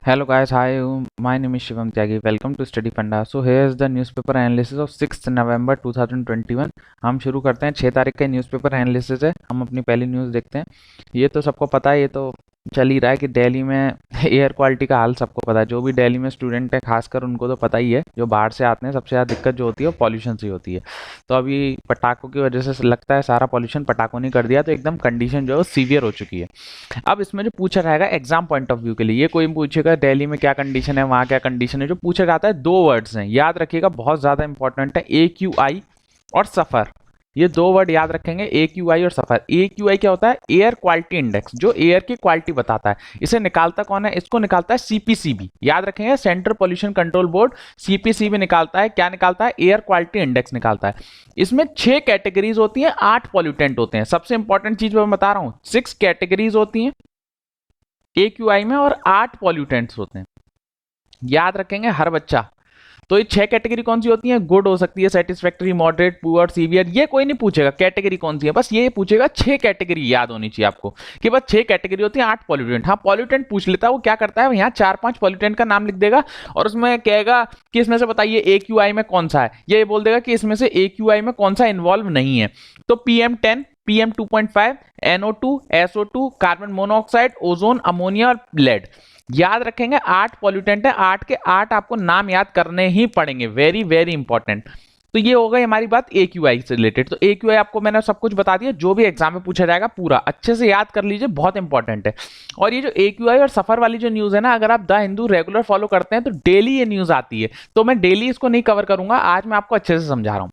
Hello guys, hi, my name is Shivam Tyagi. Welcome to Study Funda. So here is the newspaper analysis of 6th November 2021. हम शुरू करते हैं। 6 तारीख का newspaper analysis है। हम अपनी पहली न्यूज़ देखते हैं। ये तो सबको पता है, ये तो चल ही रहा है कि दिल्ली में एयर क्वालिटी का हाल सबको पता है। जो भी दिल्ली में स्टूडेंट है खासकर उनको तो पता ही है। जो बाहर से आते हैं सबसे ज़्यादा दिक्कत जो होती है वो पॉल्यूशन से होती है। तो अभी पटाखों की वजह से लगता है सारा पॉल्यूशन पटाखों ने कर दिया, तो एकदम कंडीशन जो है सीवियर हो चुकी है। अब इसमें जो पूछा जाएगा एग्जाम पॉइंट ऑफ व्यू के लिए, ये कोई पूछेगा दिल्ली में क्या कंडीशन है, वहाँ क्या कंडीशन है, जो पूछा जाता है 2 वर्ड्स हैं, याद रखिएगा, बहुत ज़्यादा इंपॉर्टेंट है। AQI और सफ़र, ये 2 वर्ड याद रखेंगे, AQI और सफ़र। AQI क्या होता है? एयर क्वालिटी इंडेक्स, जो एयर की क्वालिटी बताता है। इसे निकालता कौन है? इसको निकालता है CPCB, याद रखेंगे, central pollution control board. CPCB निकालता है, क्या निकालता है? एयर क्वालिटी इंडेक्स निकालता है। इसमें 6 कैटेगरीज होती हैं, 8 पॉल्यूटेंट होते हैं। सबसे इंपॉर्टेंट चीज मैं बता रहा हूं, 6 कैटेगरीज होती हैं AQI में और 8 पॉल्यूटेंट्स होते हैं, याद रखेंगे हर बच्चा। तो ये 6 कैटेगरी कौन सी होती है? गुड हो सकती है, सेटिस्फैक्टरी, मॉडरेट, पुअर, सीवियर। ये कोई नहीं पूछेगा कैटेगरी कौन सी है, बस ये पूछेगा 6 कैटेगरी याद होनी चाहिए आपको, कि बस 6 कैटेगरी होती है, 8 पॉल्यूटेंट। हाँ, पॉल्यूटेंट पूछ लेता है, वो क्या करता है, यहाँ 4-5 पॉल्यूटेंट का नाम लिख देगा और उसमें कहेगा कि इसमें से बताइए AQI में कौन सा है। ये बोल देगा कि इसमें से AQI में कौन सा इन्वॉल्व नहीं है। तो PM10, PM2.5, NO2, SO2, carbon monoxide, ozone, ammonia और लेड। याद रखेंगे 8 पॉल्यूटेंट है, 8 के 8 आपको नाम याद करने ही पड़ेंगे, वेरी वेरी इंपॉर्टेंट। तो ये हो गई हमारी बात AQI से रिलेटेड। तो AQI आपको मैंने सब कुछ बता दिया, जो भी एग्जाम में पूछा जाएगा पूरा अच्छे से याद कर लीजिए, बहुत इंपॉर्टेंट है। और ये जो AQI और सफर वाली जो न्यूज है ना, अगर आप द हिंदू रेगुलर फॉलो करते हैं तो डेली ये न्यूज आती है, तो मैं डेली इसको नहीं कवर करूंगा, आज मैं आपको अच्छे से समझा रहा हूं।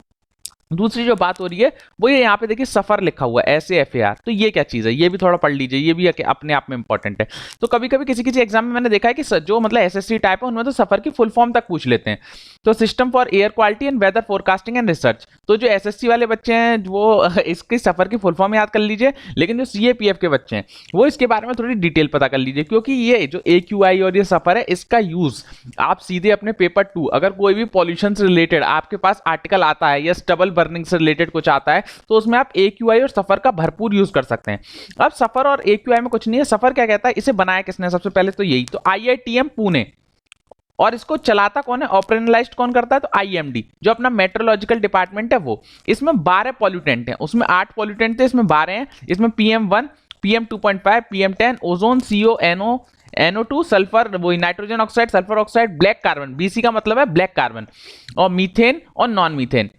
दूसरी जो बात हो रही है वो ये, यहाँ पे देखिए सफर लिखा हुआ है, SAFAR। तो ये क्या चीज है, ये भी थोड़ा पढ़ लीजिए, ये भी अपने आप में इंपॉर्टेंट है। तो कभी कभी किसी किसी एग्जाम में मैंने देखा है कि जो मतलब SSC टाइप है उनमें तो सफर की फुल फॉर्म तक पूछ लेते हैं। तो system for air quality and weather forecasting and research. तो जो SSC वाले बच्चे हैं वो इसकी सफर की फुल फॉर्म याद कर लीजिए, लेकिन जो CAPF के बच्चे हैं वो इसके बारे में थोड़ी डिटेल पता कर लीजिए, क्योंकि ये जो AQI और ये सफर है इसका यूज आप सीधे अपने पेपर 2, अगर कोई भी पॉल्यूशन से रिलेटेड आपके पास आर्टिकल आता है या स्टबल बर्निंग से रिलेटेड कुछ आता है, तो उसमें आप AQI और सफर का भरपूर यूज कर सकते हैं। अब सफर और AQI में कुछ नहीं है। सफर क्या कहता है, इसे बनाया किसने? सबसे पहले तो यही तो IITM पुणे, और इसको चलाता कौन है, ऑपरेशनलाइज्ड कौन करता है? तो IMD, जो अपना मेट्रोलॉजिकल डिपार्टमेंट है वो। इसमें 12 पॉल्यूटेंट हैं, उसमें 8 पॉल्यूटेंट थे, इसमें 12 हैं। इसमें PM1, PM2.5, PM10, ozone, CO, NO2, sulphur, वो nitrogen oxide, sulphur oxide, black carbon, BC का मतलब है ब्लैक कार्बन, और मीथेन और नॉन मीथेन,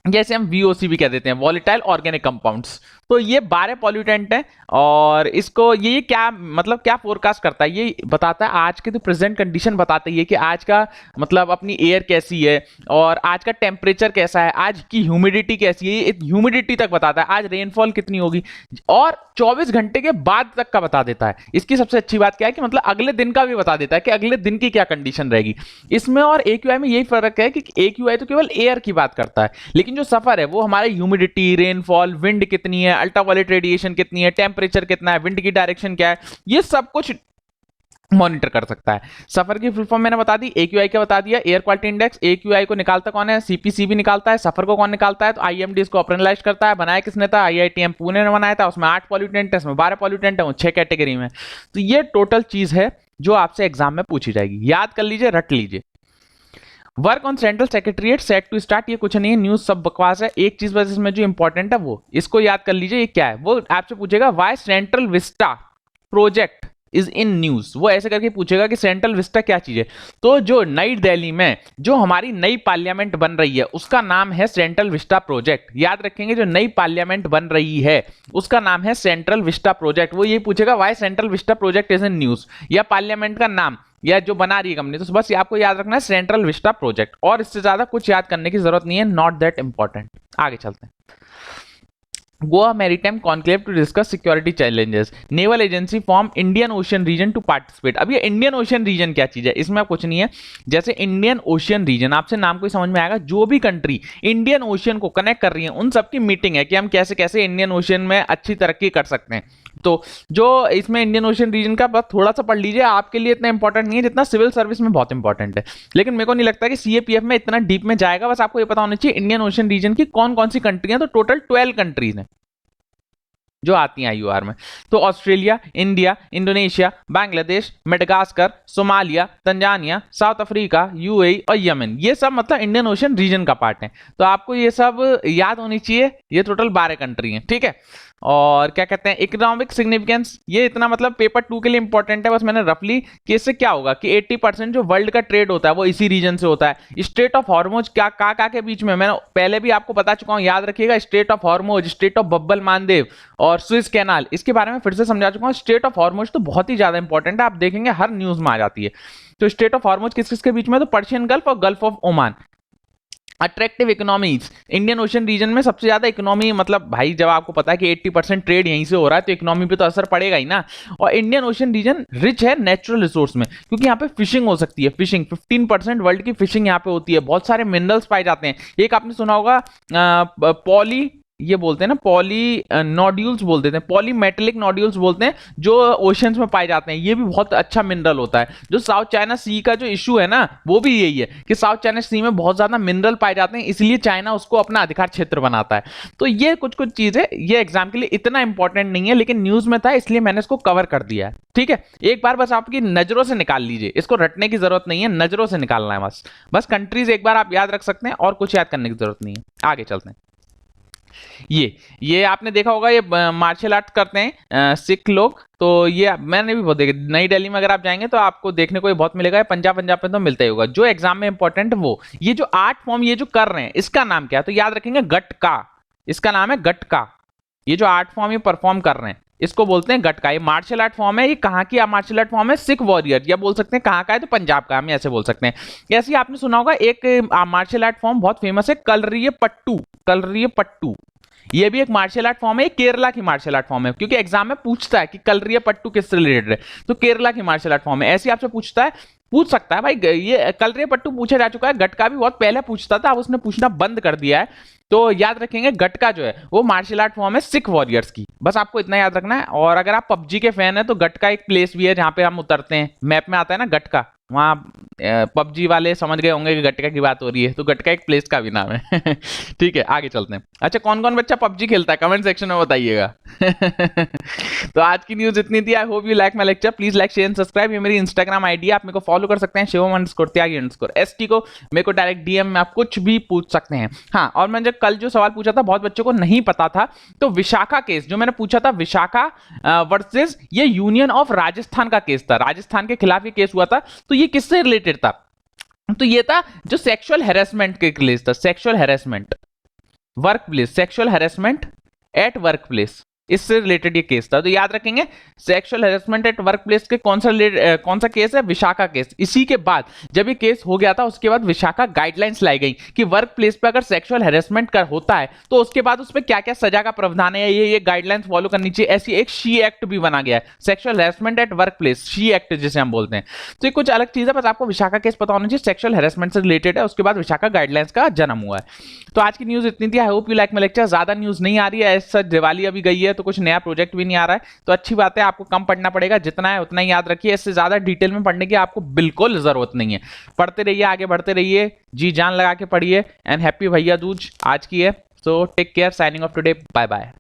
जैसे हम VOC भी कह देते हैं, वॉलेटाइल ऑर्गेनिक कंपाउंड्स। तो ये 12 पॉल्यूटेंट हैं। और इसको ये क्या मतलब क्या फोरकास्ट करता है, ये बताता है आज के तो प्रेजेंट कंडीशन बताता है कि आज का मतलब अपनी एयर कैसी है और आज का टेम्परेचर कैसा है, आज की ह्यूमिडिटी कैसी है, ये ह्यूमिडिटी तक बताता है, आज रेनफॉल कितनी होगी, और 24 घंटे के बाद तक का बता देता है। इसकी सबसे अच्छी बात क्या है कि मतलब अगले दिन का भी बता देता है कि अगले दिन की क्या कंडीशन रहेगी। इसमें और AQI में यही फर्क है कि AQI तो केवल एयर की बात करता है, लेकिन जो सफर है वो हमारे ह्यूमिडिटी, रेनफॉल, विंड कितनी है, अल्ट्रावायलेट रेडिएशन कितनी है, टेम्परेचर कितना है, विंड की डायरेक्शन क्या है, ये सब कुछ मॉनिटर कर सकता है। सफर की फुल फॉर्म मैंने बता दी, AQI क्या बता दिया, एयर क्वालिटी इंडेक्स। AQI को निकालता कौन है? CPCB निकालता है। सफर को कौन निकालता है? तो IMD इसको ऑपरेशनलाइज करता है। बनाया किसने था? IITM पुणे ने बनाया था। उसमें 8 पॉल्यूटेंट है, इसमें 12 पॉल्यूटेंट है, वो 6 कैटेगरी में। तो ये टोटल चीज है जो आपसे एग्जाम में पूछी जाएगी, याद कर लीजिए, रट लीजिए। Work on central secretariat set to start, ये कुछ नहीं है, न्यूज सब बकवास है। एक चीज बस इसमें जो इंपॉर्टेंट है वो इसको याद कर लीजिए, ये क्या है, वो आपसे पूछेगा why Central Vista project is in news. वो ऐसे करके पूछेगा कि सेंट्रल विस्टा क्या चीज है। तो जो नई दिल्ली में जो हमारी नई पार्लियामेंट बन रही है उसका नाम है सेंट्रल विस्टा प्रोजेक्ट, याद रखेंगे। जो नई पार्लियामेंट बन रही है उसका नाम है सेंट्रल विस्टा प्रोजेक्ट। वो ये पूछेगा why Central Vista project is in news, या पार्लियामेंट का नाम या जो बना रही है कंपनी। तो बस आपको याद रखना है सेंट्रल विस्टा प्रोजेक्ट, और इससे ज्यादा कुछ याद करने की जरूरत नहीं है, नॉट दैट इंपॉर्टेंट। आगे चलते हैं। Goa maritime conclave to discuss security challenges, naval agency form Indian ocean region to participate. अब ये इंडियन ओशियन रीजन क्या चीज है, इसमें कुछ नहीं है। जैसे इंडियन ओशियन रीजन, आपसे नाम को ही समझ में आएगा, जो भी कंट्री इंडियन ओशियन को कनेक्ट कर रही है उन सबकी मीटिंग है कि हम कैसे कैसे इंडियन ओशियन में अच्छी तरक्की कर सकते हैं। तो जो इसमें इंडियन ओशियन रीजन का बस थोड़ा सा पढ़ लीजिए, आपके लिए इतना इंपॉर्टेंट नहीं है जितना सिविल सर्विस में बहुत इंपॉर्टेंट है, लेकिन मेरे को नहीं लगता कि CAPF में इतना डीप में जाएगा। बस आपको ये पता होना चाहिए इंडियन ओशियन रीजन की कौन कौन सी कंट्री है। तो टोटल 12 कंट्रीज हैं। जो आती हैं आईयूआर में। तो Australia, India, Indonesia, Bangladesh, Madagascar, Somalia, Tanzania, south Africa, UAE और यमन, ये सब मतलब इंडियन ओशन रीजन का पार्ट है। तो आपको ये सब याद होनी चाहिए। ये टोटल 12 कंट्री हैं, ठीक है। और क्या कहते हैं, इकोनॉमिक सिग्निफिकेंस, ये इतना मतलब पेपर 2 के लिए इंपॉर्टेंट है, बस मैंने रफली कि इससे क्या होगा कि 80% जो वर्ल्ड का ट्रेड होता है वो इसी रीजन से होता है। स्ट्रेट ऑफ हॉर्मोज क्या का के बीच में, मैंने पहले भी आपको बता चुका हूं, याद रखिएगा। Strait of Hormuz, strait of Bab el Mandeb और स्विस कैनाल, इसके बारे में फिर से समझा चुका हूं। स्ट्रेट ऑफ हॉर्मोज तो बहुत ही ज्यादा इंपॉर्टेंट है, आप देखेंगे हर न्यूज में आ जाती है। तो स्ट्रेट ऑफ हॉर्मोज किस किस के बीच में, तो पर्शियन गल्फ और Gulf of Oman. Attractive economies, Indian ocean region में सबसे ज्यादा इकोनॉमी, मतलब भाई जब आपको पता है कि 80% ट्रेड यहीं से हो रहा है तो इकोनॉमी पे तो असर पड़ेगा ही ना। और इंडियन ओशन रीजन रिच है नेचुरल रिसोर्स में, क्योंकि यहाँ पे फिशिंग हो सकती है। फिशिंग 15% वर्ल्ड की फिशिंग यहाँ पे होती है। बहुत सारे मिनरल्स पाए जाते हैं। एक आपने सुना होगा पॉली, ये बोलते हैं ना, पॉली नोड्यूल्स बोलते हैं, पॉलीमेटेलिक नोड्यूल्स बोलते हैं, जो ओशंस में पाए जाते हैं। ये भी बहुत अच्छा मिनरल होता है। जो साउथ चाइना सी का जो इशू है ना, वो भी यही है कि साउथ चाइना सी में बहुत ज्यादा मिनरल पाए जाते हैं, इसलिए चाइना उसको अपना अधिकार क्षेत्र बनाता है। तो ये कुछ कुछ चीजें, ये एग्जाम के लिए इतना इंपॉर्टेंट नहीं है, लेकिन न्यूज में था इसलिए मैंने इसको कवर कर दिया है, ठीक है। एक बार बस आपकी नजरों से निकाल लीजिए, इसको रटने की जरूरत नहीं है, नजरों से निकालना है बस कंट्रीज एक बार आप याद रख सकते हैं और कुछ याद करने की जरूरत नहीं है। आगे चलते हैं। ये आपने देखा होगा, ये मार्शल आर्ट करते हैं सिख लोग। तो ये मैंने भी बहुत देखा, नई दिल्ली में अगर आप जाएंगे तो आपको देखने को ये बहुत मिलेगा। पंजाब में तो मिलता ही होगा। जो एग्जाम में इंपॉर्टेंट वो, ये जो आर्ट फॉर्म ये जो कर रहे हैं, इसका नाम क्या है, तो याद रखेंगे गटका। इसका नाम है गटका। ये जो आर्ट फॉर्म ये परफॉर्म कर रहे हैं, इसको बोलते हैं गटका। ये मार्शल आर्ट फॉर्म है। ये कहाँ की मार्शल आर्ट फॉर्म है, सिख वॉरियर, या बोल सकते हैं कहाँ का है, तो पंजाब का, हम ऐसे बोल सकते हैं। ऐसे आपने सुना होगा एक मार्शल आर्ट फॉर्म बहुत फेमस है, कलरिय पट्टू। कलरिय पट्टू ये भी एक मार्शल आर्ट फॉर्म है, केरला की मार्शल आर्ट फॉर्म है, क्योंकि एग्जाम में पूछता है कि कलरिय पट्टू किससे रिलेटेड है, तो केरला की मार्शल आर्ट फॉर्म है। ऐसे आपसे पूछ सकता है भाई। ये कलरिय पट्टू पूछा जा चुका है, गटका भी बहुत पहले पूछता था, अब उसने पूछना बंद कर दिया है। तो याद रखेंगे गटका जो है वो मार्शल आर्ट फॉर्म है सिख वॉरियर्स की। बस आपको इतना याद रखना है। और अगर आप पबजी के फैन है तो गटका एक प्लेस भी है जहां पे हम उतरते हैं, मैप में आता है ना गटका, वहां पबजी वाले समझ गए होंगे कि गटका की बात हो रही है, तो गटका एक प्लेस का भी नाम है। ठीक है, आगे चलते हैं। अच्छा, कौन कौन बच्चा पबजी खेलता है कमेंट सेक्शन में बताइएगा। तो आज की न्यूज इतनी थी। I hope you like my lecture. Please like share and subscribe. ये मेरी इंस्टाग्राम आईडी है, आप मेरे को फॉलो कर सकते हैं, शिवम_त्यागी_ST को। मेरे को डायरेक्ट डीएम में आप कुछ भी पूछ सकते हैं। हाँ, और मैंने कल जो सवाल पूछा था बहुत बच्चों को नहीं पता था, तो विशाखा केस जो मैंने पूछा था, विशाखा वर्सेस ये यूनियन ऑफ राजस्थान का केस था, राजस्थान के खिलाफ ये केस हुआ था। तो ये किससे रिलेटेड था, तो ये था जो सेक्सुअल हैरेसमेंट के केस था, sexual harassment work place, sexual harassment at work place, इससे रिलेटेड ये केस था। तो याद रखेंगे sexual harassment at work place के कौन सा केस है, विशाखा केस। इसी के बाद जब ये केस हो गया था उसके बाद विशाखा गाइडलाइंस लाई गई कि वर्क प्लेस पे अगर सेक्सुअल हैरेसमेंट कर होता है तो उसके बाद उस पर क्या क्या सजा का प्रावधान है, ये गाइडलाइंस फॉलो करनी चाहिए। ऐसी एक शी एक्ट भी बना गया है, sexual harassment at work place, she act जिसे हम बोलते हैं। तो ये कुछ अलग चीज है, बस आपको विशाखा केस पता होना चाहिए, सेक्सुअल हैरेसमेंट से रिलेटेड है। उसके बाद विशाखा गाइडलाइंस का जन्म हुआ है। तो आज की न्यूज इतनी थी। I hope you like my lecture. ज्यादा न्यूज नहीं आ रही है, ऐसा दिवाली अभी गई है तो कुछ नया प्रोजेक्ट भी नहीं आ रहा है, तो अच्छी बात है। आपको कम पढ़ना पड़ेगा, जितना है उतना ही याद रखिए। इससे ज्यादा डिटेल में पढ़ने की आपको बिल्कुल जरूरत नहीं है। पढ़ते रहिए, आगे बढ़ते रहिए, जी जान लगा के पढ़िए। एंड हैप्पी भैया दूज आज की है। So take care, signing off today, bye bye.